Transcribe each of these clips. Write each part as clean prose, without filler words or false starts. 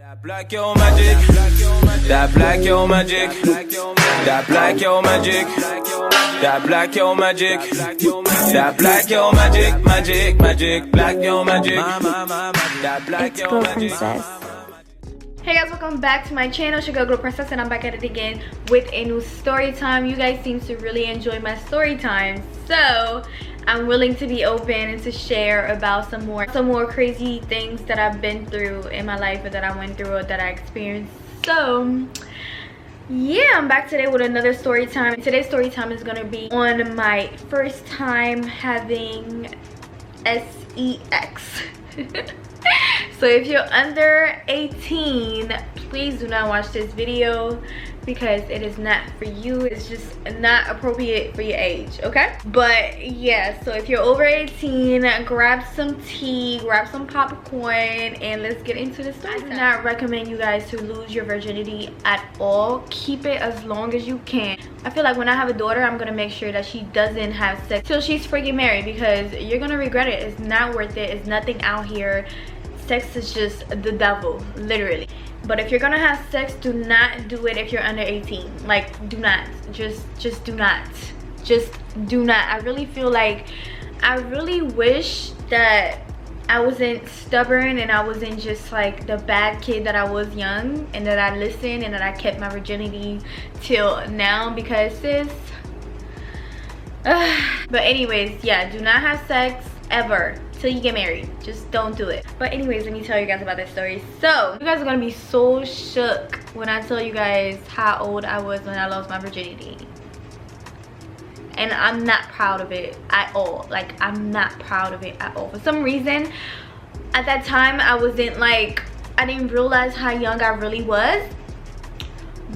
That black yo magic, that black yo magic, that black yo magic, that black yo magic, that black yo magic, magic, magic, black yo magic, that black yo magic. Hey guys, welcome back to my channel. It's your girl, Glow Princess, and I'm back at it again with a new story time. You guys seem to really enjoy my story time, so I'm willing to be open and to share about some more crazy things that I've been through in my life, or that I went through, or that I experienced. So yeah, I'm back today with another story time. Today's story time is gonna be on my first time having sex. So if you're under 18, please do not watch this video because it is not for you. It's just not appropriate for your age, okay? But yeah, so if you're over 18, grab some tea, grab some popcorn, and let's get into the story. I do not recommend you guys to lose your virginity at all. Keep it as long as you can. I feel like when I have a daughter, I'm gonna make sure that she doesn't have sex till she's freaking married, because you're gonna regret it. It's not worth it. It's nothing out here. Sex is just the devil, literally. But if you're gonna have sex, do not do it if you're under 18. Like, do not. Just do not. Just do not. I really feel like, I really wish that I wasn't stubborn and I wasn't just like the bad kid that I was young, and that I listened and that I kept my virginity till now, because sis. But anyways, yeah, do not have sex ever till you get married. Just don't do it. But anyways, let me tell you guys about this story. So you guys are gonna be so shook when I tell you guys how old I was when I lost my virginity, and I'm not proud of it at all. Like, I'm not proud of it at all. For some reason at that time, I wasn't like, I didn't realize how young I really was.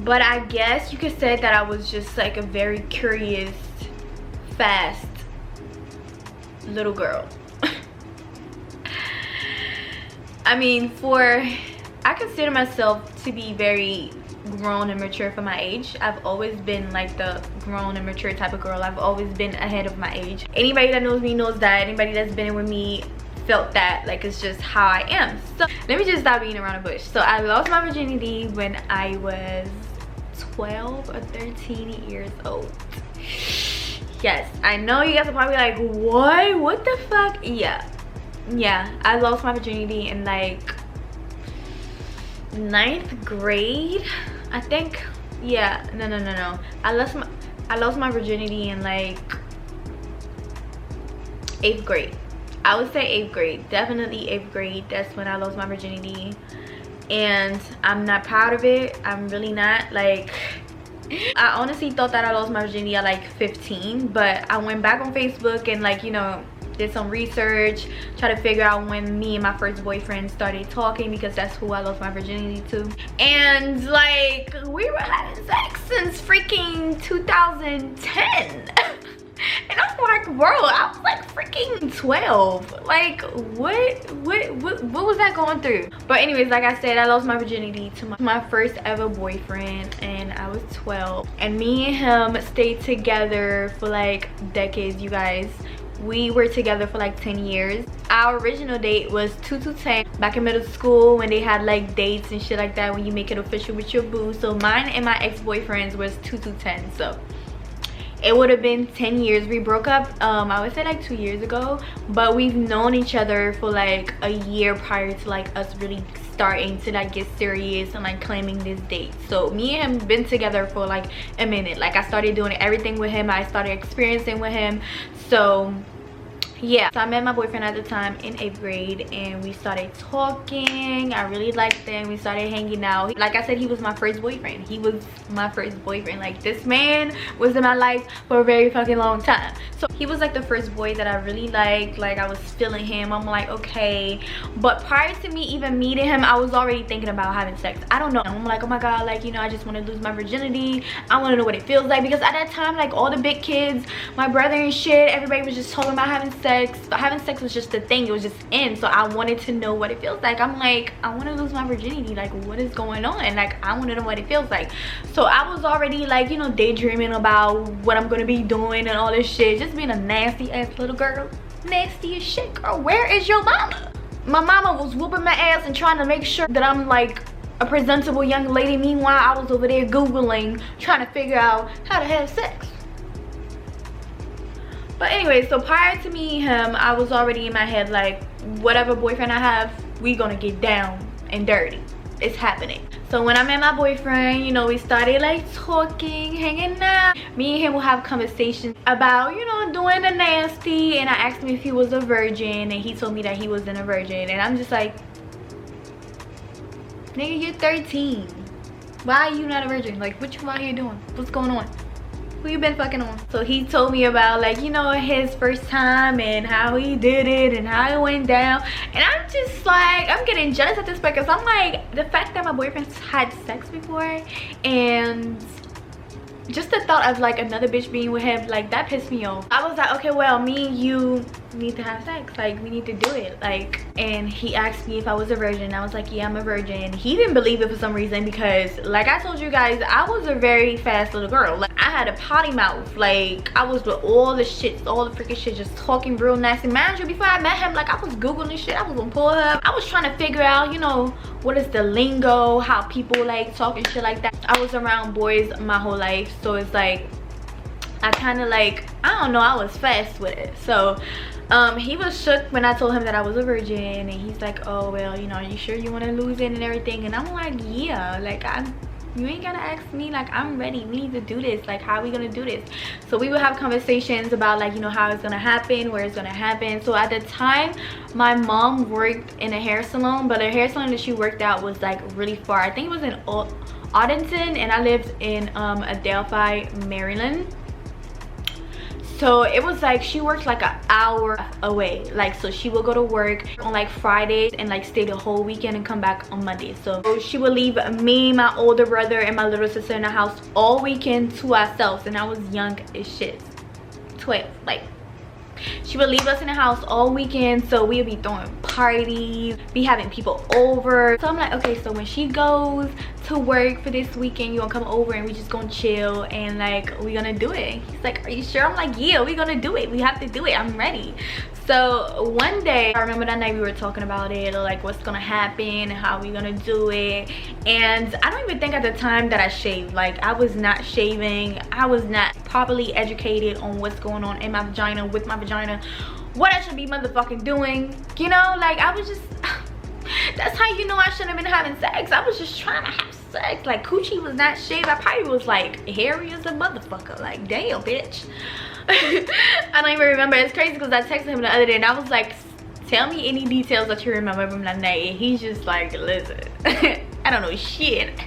But I guess you could say that I was just like a very curious, fast little girl. I mean, I consider myself to be very grown and mature for my age. I've always been like the grown and mature type of girl. I've always been ahead of my age. Anybody that knows me knows that. Anybody that's been with me felt that. Like, it's just how I am. So let me just stop being around the bush. So I lost my virginity when I was 12 or 13 years old. Yes, I know you guys are probably like, what the fuck? Yeah, I lost my virginity in like 9th grade, I think. Yeah, no. I lost my virginity in like 8th grade. I would say 8th grade, definitely 8th grade. That's when I lost my virginity, and I'm not proud of it. I'm really not. Like, I honestly thought that I lost my virginity at like 15, but I went back on Facebook and, like, you know, did some research, try to figure out when me and my first boyfriend started talking, because that's who I lost my virginity to. And like, we were having sex since freaking 2010. And I'm like, bro, I was like freaking 12. Like, what was that going through? But anyways, like I said, I lost my virginity to my first ever boyfriend, and I was 12. And me and him stayed together for like decades, you guys. We were together for like 10 years. Our original date was 2-10 back in middle school, when they had like dates and shit like that, when you make it official with your boo. So mine and my ex-boyfriend's was 2-10. So it would have been 10 years. We broke up, I would say like 2 years ago, but we've known each other for like a year prior to like us really starting to like get serious and like claiming this date. So me and him been together for like a minute. Like, I started doing everything with him. I started experiencing with him. So yeah, so I met my boyfriend at the time in 8th grade, and we started talking. I really liked him. We started hanging out. Like I said, he was my first boyfriend. He was my first boyfriend. Like, this man was in my life for a very fucking long time. So he was like the first boy that I really liked. Like, I was feeling him. I'm like, okay. But prior to me even meeting him, I was already thinking about having sex. I don't know. I'm like, oh my god, like, you know, I just want to lose my virginity. I want to know what it feels like, because at that time, like, all the big kids, my brother and shit, everybody was just talking about having sex. But having sex was just the thing. It was just in. So I wanted to know what it feels like. I'm like, I want to lose my virginity. Like, what is going on? Like, I want to know what it feels like. So I was already like, you know, daydreaming about what I'm gonna be doing and all this shit. Just being a nasty ass little girl. Nasty as shit, girl. Where is your mama? My mama was whooping my ass and trying to make sure that I'm like a presentable young lady. Meanwhile, I was over there Googling, trying to figure out how to have sex. But anyway, so prior to meeting him, I was already in my head like, whatever boyfriend I have, we gonna get down and dirty. It's happening. So when I met my boyfriend, you know, we started like talking, hanging out. Me and him will have conversations about, you know, doing the nasty. And I asked him if he was a virgin, and he told me that he wasn't a virgin. And I'm just like, nigga, you're 13. Why are you not a virgin? Like, what you out here doing? What's going on? Who you been fucking on? So he told me about, like, you know, his first time and how he did it and how it went down. And I'm just like, I'm getting jealous at this point, because I'm like, the fact that my boyfriend's had sex before, and just the thought of like another bitch being with him, like, that pissed me off. I was like, okay, well, me and you need to have sex, like, we need to do it, like. And he asked me if I was a virgin. I was like, yeah, I'm a virgin. He didn't believe it for some reason, because like I told you guys, I was a very fast little girl. Like, I had a potty mouth. Like, I was with all the shit, all the freaking shit, just talking real nasty. Mind you, before I met him, like, I was googling shit. I was on Pornhub. I was trying to figure out, you know, what is the lingo, how people like talk and shit like that. I was around boys my whole life, so it's like I kind of like, I don't know, I was fast with it. So he was shook when I told him that I was a virgin, and he's like, oh well, you know, are you sure you want to lose it and everything? And I'm like, yeah, like, you ain't gotta ask me, like, I'm ready. We need to do this. Like, how are we gonna do this? So we would have conversations about, like, you know, how it's gonna happen, where it's gonna happen. So at the time, my mom worked in a hair salon, but the hair salon that she worked at was like really far. I think it was in Arlington, and I lived in Adelphi, Maryland. So it was like she worked like an hour away. Like, so she would go to work on like Fridays and like stay the whole weekend and come back on Monday. So she would leave me, my older brother, and my little sister in the house all weekend to ourselves. And I was young as shit, 12. Like, she would leave us in the house all weekend, so we would be throwing parties, be having people over. So I'm like, okay, so when she goes to work for this weekend, you gonna come over and we just gonna chill, and like, we gonna do it. He's like, are you sure? I'm like, yeah, we gonna do it. We have to do it. I'm ready. So one day, I remember that night we were talking about it, or like what's gonna happen, how we gonna do it. And I don't even think at the time that I shaved. Like, I was not shaving. I was not properly educated on what's going on in my vagina, with my vagina, what I should be motherfucking doing, you know. Like, I was just, that's how you know I shouldn't have been having sex. I was just trying to have sex. Like, coochie was not shaved. I probably was like hairy as a motherfucker. Like, damn, bitch. I don't even remember. It's crazy because I texted him the other day and I was like, tell me any details that you remember from that night. And he's just like, listen, I don't know shit.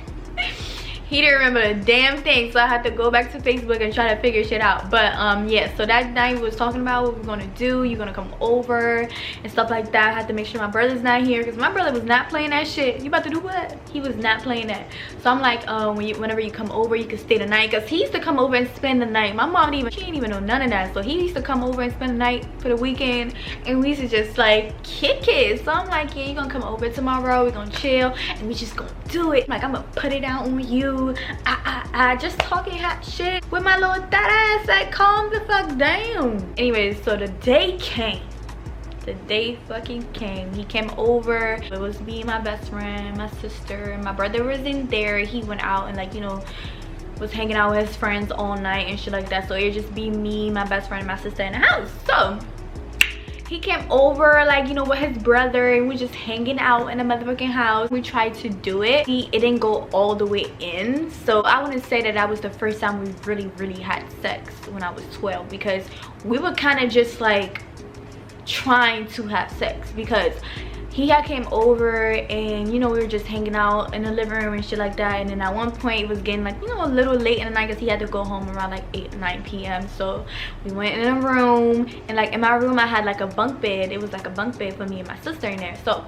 He didn't remember a damn thing, so I had to go back to Facebook and try to figure shit out. But yeah, so that night we was talking about what we're gonna do. You're gonna come over and stuff like that. I had to make sure my brother's not here, because my brother was not playing that shit. You about to do what? He was not playing that. So I'm like, whenever you come over, you can stay the night, because he used to come over and spend the night. My mom she didn't even know none of that, so he used to come over and spend the night for the weekend, and we used to just like kick it. So I'm like, yeah, you're gonna come over tomorrow, we're gonna chill, and we just gonna do it. Like, I'm gonna put it out on you. I just talking hot shit with my little that ass. Like, calm the fuck down. Anyways, so the day came. The day fucking came. He came over. It was me, my best friend, my sister. My brother wasn't there. He went out and, like, you know, was hanging out with his friends all night and shit like that. So it'd just be me, my best friend, and my sister in the house. So he came over, like, you know, with his brother, and we just hanging out in the motherfucking house. We tried to do it. It didn't go all the way in. So I wouldn't say that was the first time we really had sex when I was 12, because we were kind of just like trying to have sex, because he had came over and, you know, we were just hanging out in the living room and shit like that. And then at one point it was getting, like, you know, a little late in the night, because he had to go home around like 8-9 p.m. So we went in a room, and like in my room I had like a bunk bed. It was like a bunk bed for me and my sister in there. So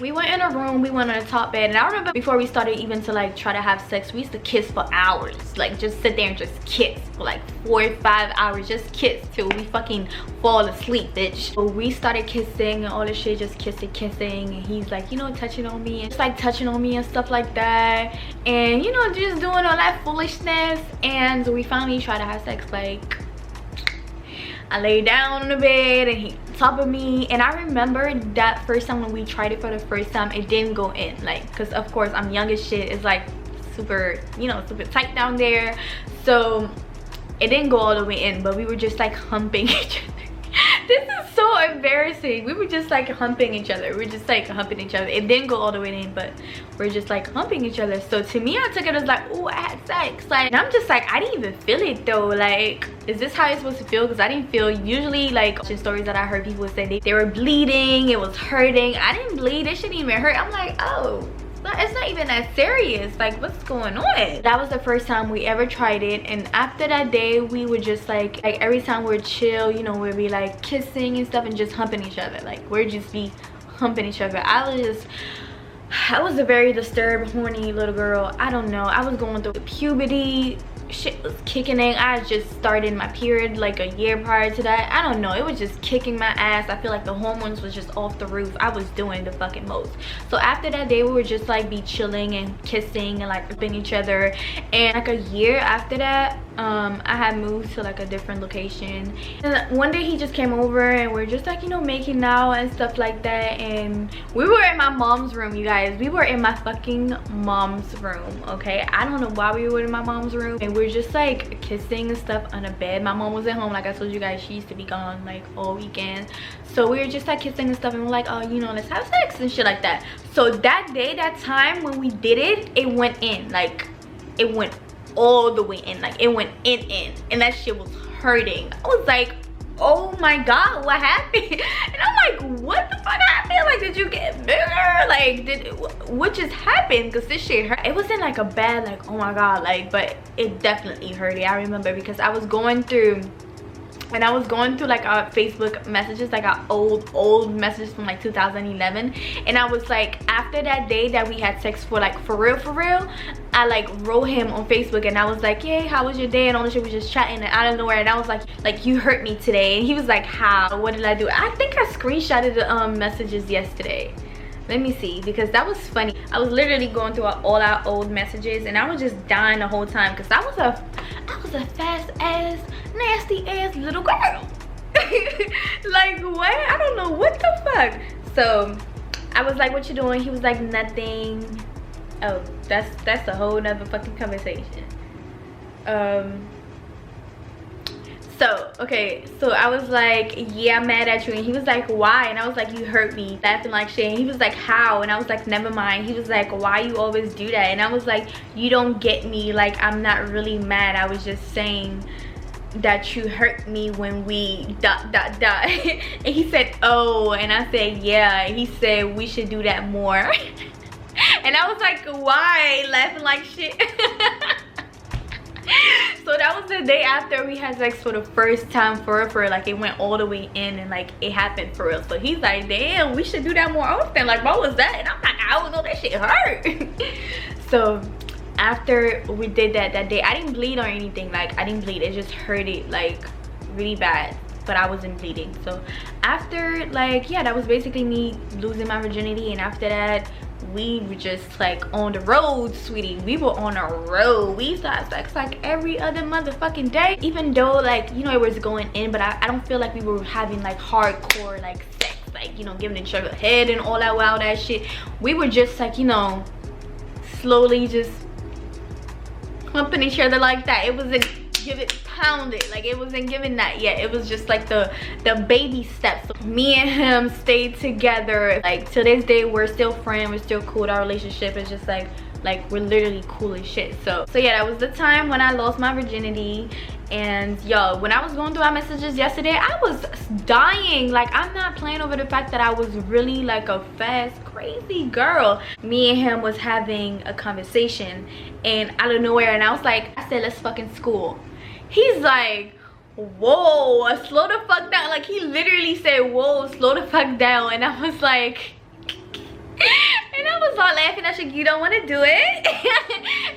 we went in a room, we went on the top bed, and I remember before we started even to like try to have sex, we used to kiss for hours. Like, just sit there and just kiss for like 4 or 5 hours, just kiss till we fucking fall asleep, bitch. So we started kissing and all this shit, just kissing, and he's like, you know, touching on me, and just like touching on me and stuff like that, and, you know, just doing all that foolishness. And we finally tried to have sex. Like, I lay down on the bed and he top of me. And I remember that first time when we tried it for the first time, it didn't go in, like, because of course I'm young as shit. It's like super, you know, super tight down there, so it didn't go all the way in. But we were just like humping each other. This is so embarrassing. We were just like humping each other. We were just like humping each other. It didn't go all the way in, but we're just like humping each other. So to me, I took it as like, oh, I had sex. Like, and I'm just like, I didn't even feel it though. Like, is this how it's supposed to feel? Because I didn't feel, usually like stories that I heard people say they were bleeding, it was hurting. I didn't bleed, it shouldn't even hurt. I'm like, oh, it's not even that serious. Like, what's going on? That was the first time we ever tried it. And after that day, we would just like every time we'd chill, you know, we'd be like kissing and stuff and just humping each other. Like, we'd just be humping each other. I was a very disturbed, horny little girl. I don't know, I was going through puberty. Shit was kicking in. I just started my period like a year prior to that. I don't know, it was just kicking my ass. I feel like the hormones was just off the roof. I was doing the fucking most. So after that day, we would just like be chilling and kissing and like ripping each other. And like a year after that, I had moved to like a different location, and one day he just came over and we're just like, you know, making out and stuff like that. And we were in my mom's room, you guys. We were in my fucking mom's room, okay? I don't know why we were in my mom's room, and we're just like kissing and stuff on a bed. My mom was at home, like I told you guys. She used to be gone like all weekend, so we were just like kissing and stuff, and we're like, oh, you know, let's have sex and shit like that. So that day, that time when we did it, it went in. Like, it went all the way in. Like, it went in, and that shit was hurting. I was like, oh my god, what happened? And I'm like, what the fuck happened? Like, did you get bigger? Like, what just happened? Because this shit hurt. It wasn't like a bad, like, oh my god, like, but it definitely hurt. I remember because I was going through, and I was going through like our Facebook messages, like our old messages from like 2011. And I was like, after that day that we had sex for like for real, I like wrote him on Facebook, and I was like, hey, how was your day? And all the shit, was just chatting, and out of nowhere, and I was like, you hurt me today. And he was like, how? What did I do? I think I screenshotted the messages yesterday. Let me see, because that was funny. I was literally going through all our old messages, and I was just dying the whole time because I was a fast ass, nasty ass little girl. Like, what? I don't know what the fuck. So I was like, what you doing? He was like, nothing. Oh, that's a whole nother fucking conversation. So okay, so I was like, yeah, I'm mad at you. And he was like, why? And I was like, you hurt me, laughing like shit. And he was like, how? And I was like, never mind. He was like, why you always do that? And I was like, you don't get me. Like, I'm not really mad. I was just saying that you hurt me when we ... And he said, oh. And I said, yeah. And he said, we should do that more. And I was like, why? Laughing like shit. So that was the day after we had sex for the first time for like, it went all the way in, and like it happened for real. So he's like, damn, we should do that more often. Like, what was that? And I'm like, I don't know, that shit hurt. So after we did that day, I didn't bleed or anything. Like, I didn't bleed, it just hurted like really bad, but I wasn't bleeding. So after, like, yeah, that was basically me losing my virginity. And after that, we were just like on the road, sweetie. We were on a road. We used to have sex like every other motherfucking day, even though, like, you know, it was going in, but I don't feel like we were having like hardcore like sex, like, you know, giving each other head and all that wild ass shit. We were just like, you know, slowly just humping each other like that. It wasn't give it pounded, like it wasn't giving that yet. It was just like the baby steps. So me and him stayed together. Like, to this day, we're still friends, we're still cool. Our relationship is just like we're literally cool as shit. So yeah, that was the time when I lost my virginity. And yo, when I was going through our messages yesterday, I was dying. Like, I'm not playing over the fact that I was really like a fast, crazy girl. Me and him was having a conversation, and out of nowhere, and I was like, I said, let's fucking school. He's like, whoa, slow the fuck down. Like, he literally said, whoa, slow the fuck down. And I was like, and I was all laughing. I said, you don't want to do it?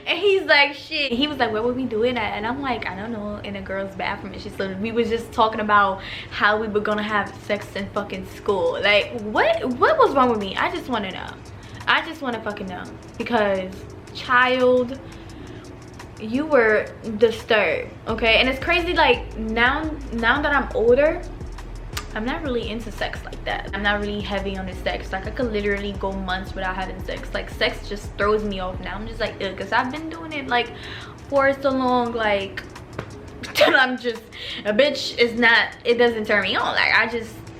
And he's like, shit. He was like, where would we do it at? And I'm like, I don't know, in a girl's bathroom. And so we was just talking about how we were gonna have sex in fucking school. Like, what was wrong with me? I just want to know. I just want to fucking know. Because, child, you were disturbed, okay? And it's crazy, like, now that I'm older, I'm not really into sex like that. I'm not really heavy on the sex. Like I could literally go months without having sex. Like sex just throws me off now. I'm just like, ew, because I've been doing it like for so long, like I'm just, a bitch is not, it doesn't turn me on. Like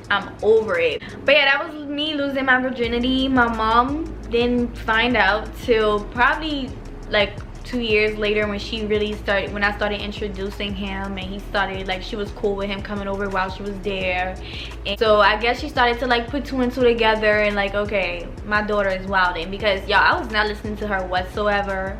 I'm over it. But yeah, that was me losing my virginity. My mom didn't find out till probably like 2 years later, when she really started, when I started introducing him, and he started, like, she was cool with him coming over while she was there. And so I guess she started to like put 2 and 2 together, and like, okay, my daughter is wilding, because y'all, I was not listening to her whatsoever.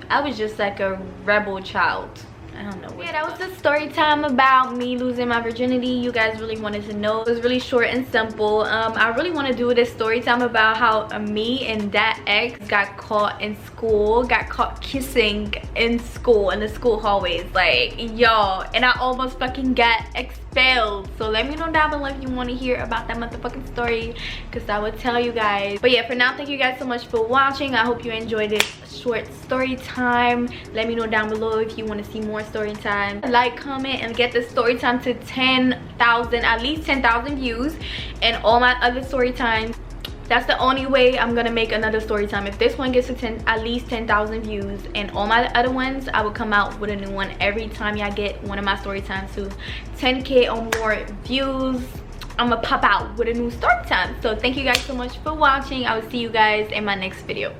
I was just like a rebel child. I don't know. Yeah, that was the story time about me losing my virginity. You guys really wanted to know. It was really short and simple. I really want to do this story time about how me and that ex got caught in school, got caught kissing in school, in the school hallways, like, y'all, and I almost fucking got expelled. So let me know down below if you want to hear about that motherfucking story, because I would tell you guys. But yeah, for now, thank you guys so much for watching. I hope you enjoyed this short story time. Let me know down below if you want to see more story time. Like, comment, and get the story time to 10,000, at least 10,000 views, and all my other story times. That's the only way I'm gonna make another story time. If this one gets to at least 10,000 views, and all my other ones, I will come out with a new one every time y'all get one of my story times to 10K or more views. I'm gonna pop out with a new story time. So thank you guys so much for watching. I will see you guys in my next video.